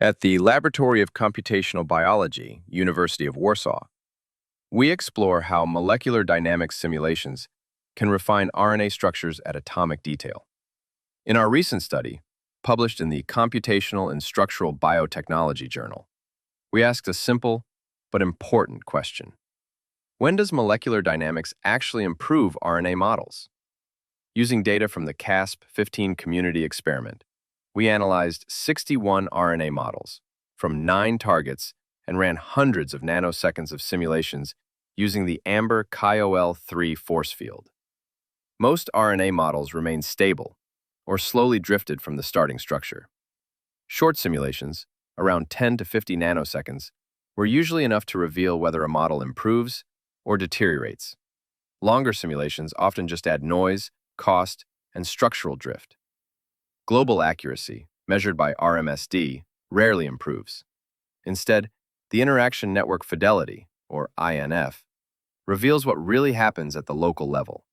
At the Laboratory of Computational Biology, University of Warsaw, we explore how molecular dynamics simulations can refine RNA structures at atomic detail. In our recent study, published in the Computational and Structural Biotechnology journal, we asked a simple but important question. When does molecular dynamics actually improve RNA models? Using data from the CASP-15 community experiment, we analyzed 61 RNA models from 9 targets and ran hundreds of nanoseconds of simulations using the Amber KIOL-3 force field. Most RNA models remained stable or slowly drifted from the starting structure. Short simulations, around 10 to 50 nanoseconds, were usually enough to reveal whether a model improves or deteriorates. Longer simulations often just add noise, cost, and structural drift. Global accuracy, measured by RMSD, rarely improves. Instead, the interaction network fidelity, or INF, reveals what really happens at the local level.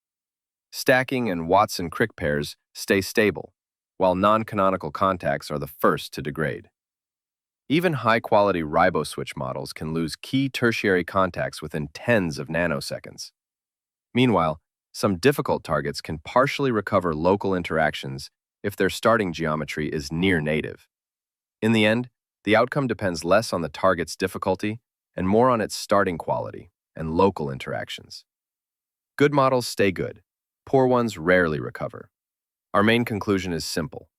Stacking and Watson-Crick pairs stay stable, while non-canonical contacts are the first to degrade. Even high-quality riboswitch models can lose key tertiary contacts within tens of nanoseconds. Meanwhile, some difficult targets can partially recover local interactions if their starting geometry is near native. In the end, the outcome depends less on the target's difficulty and more on its starting quality and local interactions. Good models stay good. Poor ones rarely recover. Our main conclusion is simple.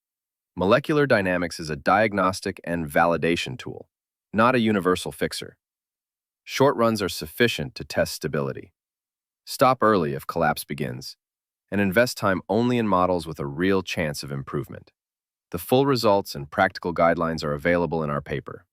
Molecular dynamics is a diagnostic and validation tool, not a universal fixer. Short runs are sufficient to test stability. Stop early if collapse begins, and invest time only in models with a real chance of improvement. The full results and practical guidelines are available in our paper.